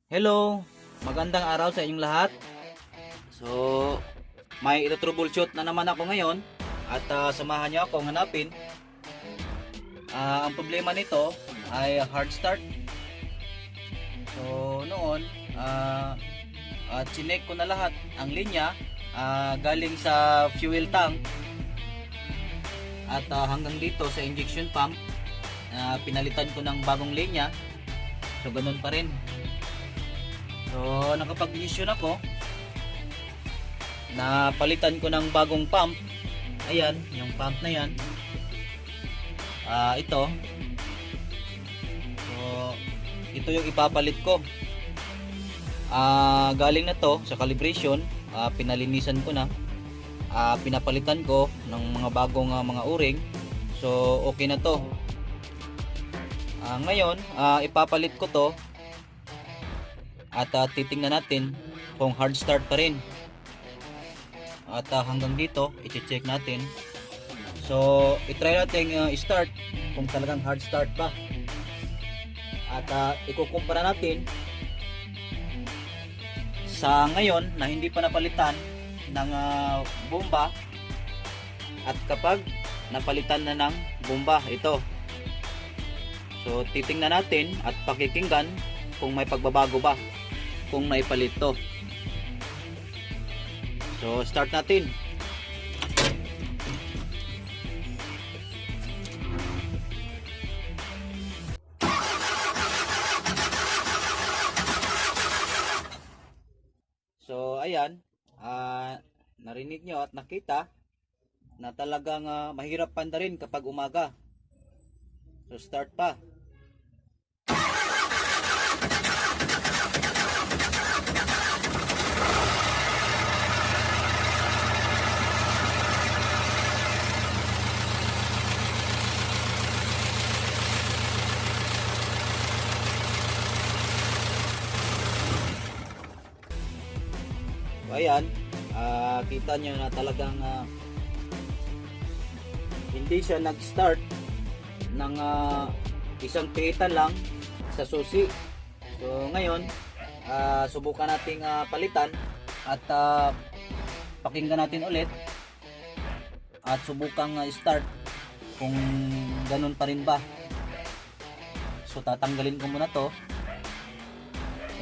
Hello, magandang araw sa inyong lahat. So, may ito-troubleshoot na naman ako ngayon at samahan niyo akong hanapin. Ang problema nito ay hard start. So, noon, chinek ko na lahat ang linya galing sa fuel tank at hanggang dito sa injection pump. Pinalitan ko ng bagong linya. So, ganun pa rin. So, nakapag-desisyon ako na palitan ko ng bagong pump. Ayan, yung pump na yan. Ito. So, ito yung ipapalit ko. Galing na to sa calibration. Pinalinisan ko na. Pinapalitan ko ng mga bagong mga o-ring. So, okay na to. Ngayon, ipapalit ko to. At titingnan natin kung hard start pa rin. At hanggang dito, i-check natin. So, i-try natin i-start kung talagang hard start pa. At ikukumpara natin sa ngayon na hindi pa napalitan ng bomba at kapag napalitan na ng bomba. Ito. So, titingnan natin at pakikinggan kung may pagbabago ba kung naipalit to. So, start natin. So, ayan. Narinig nyo at nakita na talagang mahirap pandarin kapag umaga. So, start pa. So, ayan, kita nyo na talagang hindi siya nag-start ng isang pihitan lang sa susi. So ngayon, subukan nating palitan at pakinggan natin ulit at subukang start kung ganun pa rin ba. So tatanggalin ko muna to,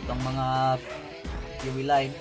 itong mga fuel line.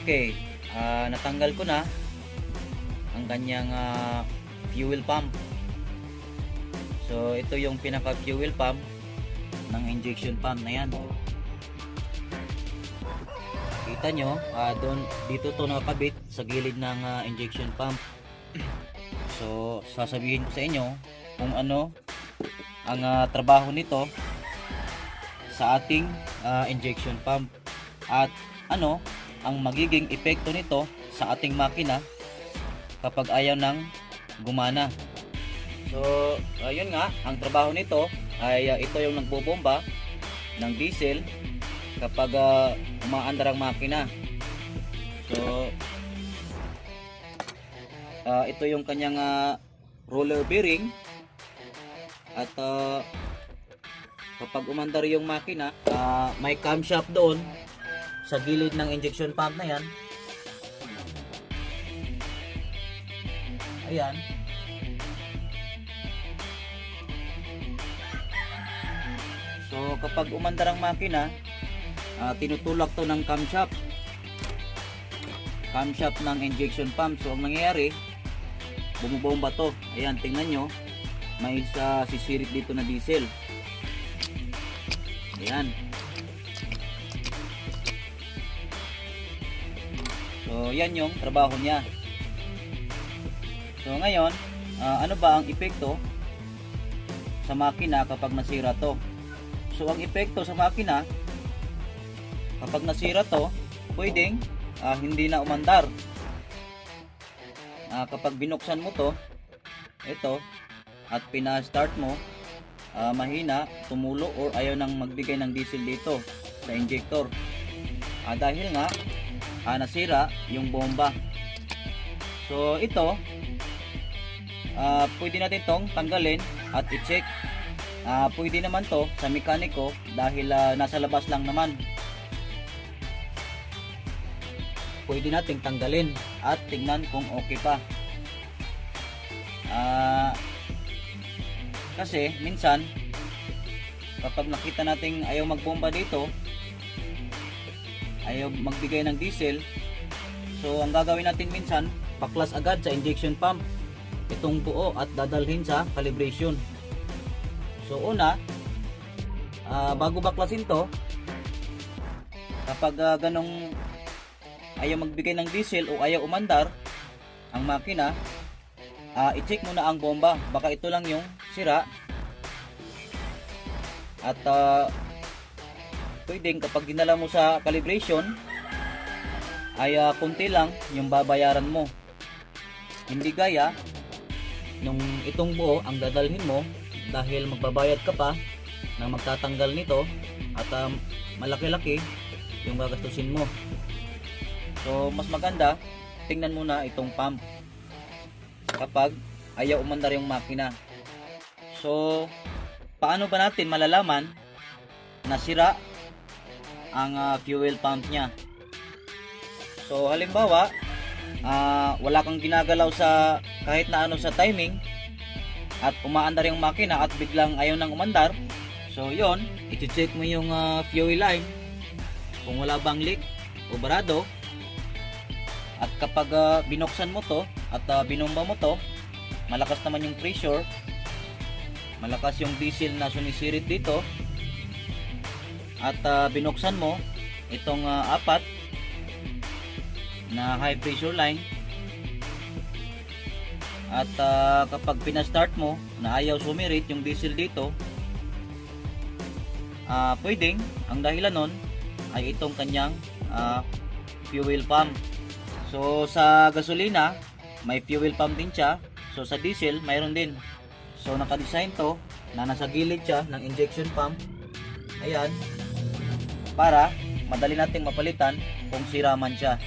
Okay, natanggal ko na ang kanyang fuel pump. So ito yung pinaka fuel pump ng injection pump na yan. makikita nyo, dito to nakakabit sa gilid ng injection pump. So sasabihin ko sa inyo kung ano ang trabaho nito sa ating injection pump at ano ang magiging epekto nito sa ating makina kapag ayaw nang gumana. So ayun nga, ang trabaho nito ay ito yung nagbobomba ng diesel kapag umaandar ang makina. So ito yung kanyang roller bearing at kapag umandar yung makina, may camshaft doon sa gilid ng injection pump na yan. Ayan. So kapag umandar ang makina, tinutulak to ng camshaft ng injection pump. So ang nangyayari, bumubomba to. Ayan, tingnan nyo, may isa sisirit dito na diesel. Ayan. So yan yung trabaho niya. So ngayon, ano ba ang epekto sa makina kapag nasira to? So ang epekto sa makina kapag nasira to, pwedeng hindi na umandar. Kapag binuksan mo to, ito, at pina-start mo, mahina, tumulo or ayaw nang magbigay ng diesel dito sa injector. Dahil nga nasira yung bomba. So ito, pwede natin tong tanggalin at i-check. Pwede naman to sa mekaniko dahil nasa labas lang naman. Pwede nating tanggalin at tingnan kung okay pa. Kasi minsan kapag nakita nating ayaw magbomba dito, ayaw magbigay ng diesel, so ang gagawin natin minsan, paklas agad sa injection pump itong buo at dadalhin sa calibration. So una, bago baklasin to, kapag ganong ayaw magbigay ng diesel o ayaw umandar ang makina, i-check muna ang bomba, baka ito lang yung sira. At pwedeng kapag dinala mo sa calibration ay kunti lang yung babayaran mo, hindi gaya nung itong buo ang dadalhin mo, dahil magbabayad ka pa ng magtatanggal nito at malaki-laki yung gagastusin mo. So mas maganda tingnan muna itong pump kapag ayaw umandar yung makina. So paano ba natin malalaman na sira ang fuel pump nya? So halimbawa, wala kang ginagalaw sa kahit na ano sa timing at umaandar yung makina at biglang ayaw nang umandar. So yon, i-check mo yung fuel line kung wala bang leak o barado. At kapag binuksan mo to at binomba mo to, malakas naman yung pressure, malakas yung diesel na sumisirit dito, at binuksan mo itong apat na high pressure line, at kapag pinastart mo na ayaw sumirit yung diesel dito, pwedeng ang dahilan nun ay itong kanyang fuel pump. So sa gasolina may fuel pump din siya, so sa diesel mayroon din. So naka-design to na nasa gilid siya ng injection pump. Ayan, para madali nating mapalitan kung sira man siya.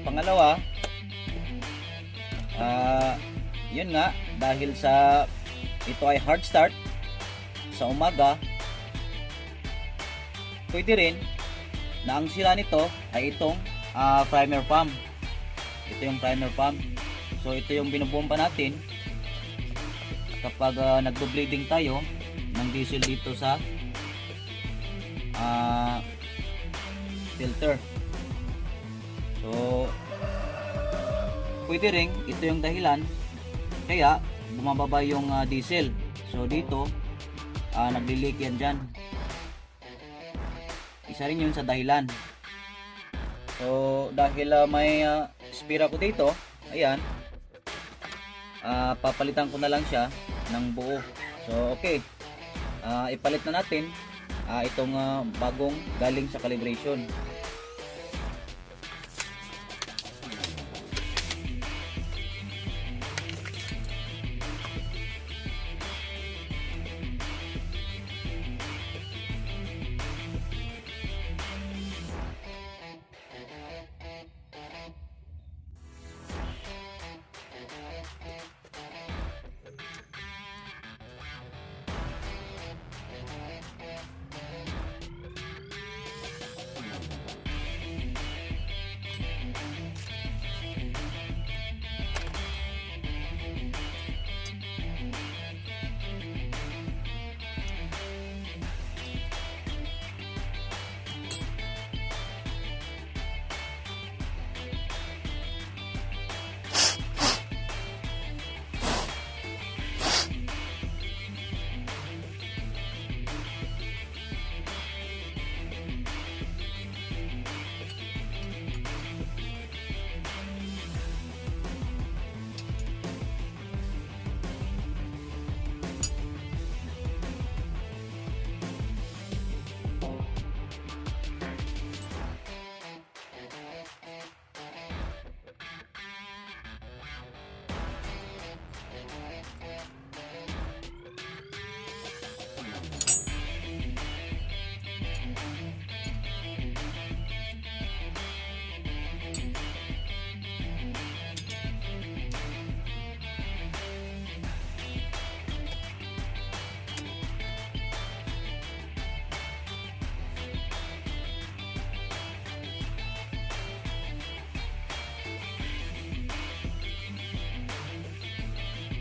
Pangalawa, yun nga, dahil sa ito ay hard start sa umaga, pwede rin na ang sira nito ay itong primer pump. Ito yung primer pump. So ito yung binubomba natin kapag nagbo-bleeding tayo ng diesel dito sa filter. So pwede rin ito yung dahilan kaya bumababa yung diesel. So dito nagli-leak yan dyan. isa rin yun sa dahilan. So dahil may spira ko dito, ayan, papalitan ko na lang siya ng buo. So okay, ipalit na natin itong bagong galing sa calibration.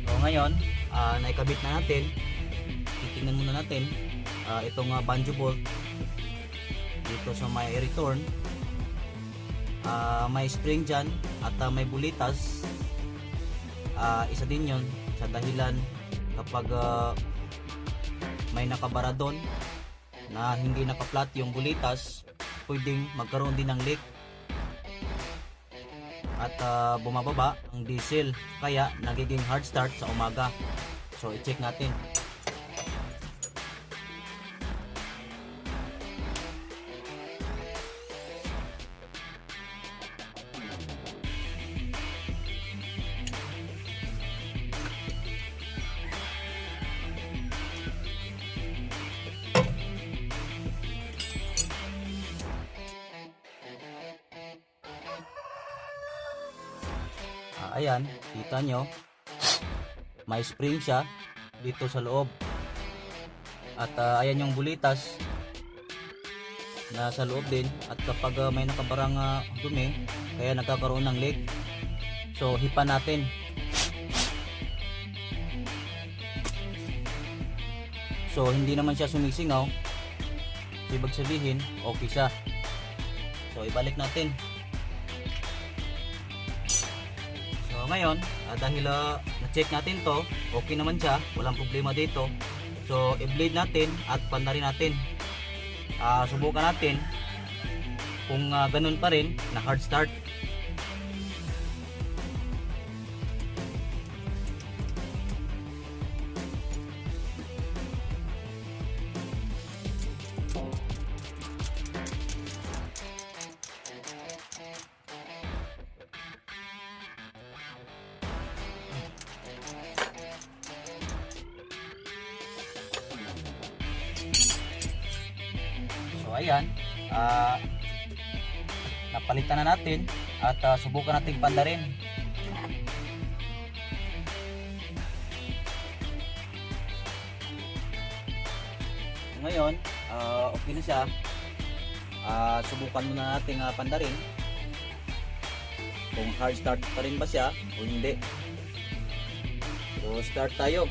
So ngayon, naikabit na natin. Titingnan muna natin itong banjo bolt dito sa may return. May spring dyan at may bulitas. Isa din yon sa dahilan kapag may nakabara doon na hindi nakaplat yung bulitas, pwedeng magkaroon din ng leak at bumababa ang diesel, kaya nagiging hard start sa umaga. So i-check natin. Ayan, kita nyo, may spring siya dito sa loob. At ayan yung bulitas na sa loob din. At kapag may nakabarang dumi, kaya nagkakaroon ng leak. So hipan natin. So hindi naman siya sumisingaw, ibig sabihin okay siya. So ibalik natin. So ngayon, dahil na-check natin to, okay naman siya, walang problema dito. So i-blade natin at pandarin natin. Subukan natin kung ganun pa rin na hard start. So ayan, napalitan na natin at subukan nating pandarin. Ngayon, okay na siya. Subukan muna nating pandarin kung hard start pa rin ba siya o hindi. So start tayo.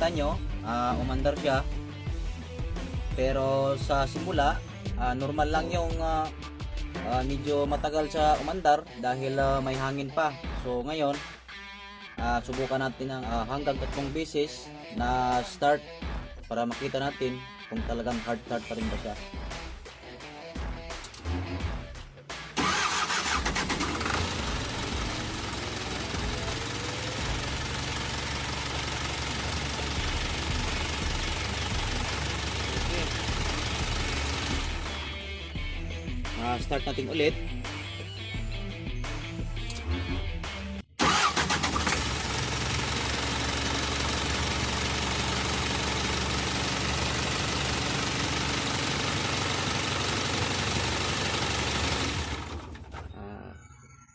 makita nyo, umandar siya. Pero sa simula, normal lang yung medyo matagal siya umandar dahil may hangin pa. So ngayon, subukan natin ng hanggang 3 beses na start para makita natin kung talagang hard start pa rin ba siya. Start natin ulit.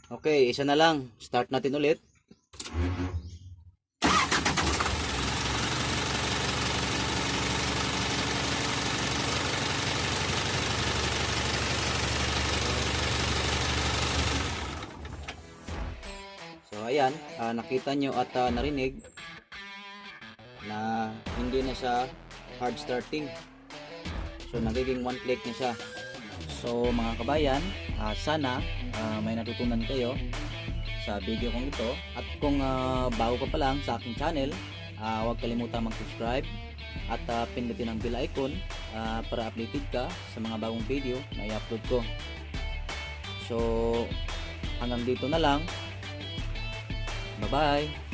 Okay, isa na lang. Start natin ulit. So ayan, nakita nyo at narinig na hindi na siya hard starting. So nagiging one click na siya. So mga kabayan, sana may natutunan kayo sa video kong ito. At kung bago ka pa lang sa aking channel, huwag kalimutan mag-subscribe at pindutin ang bell icon para updated ka sa mga bagong video na i-upload ko. So hanggang dito na lang. Bye-bye!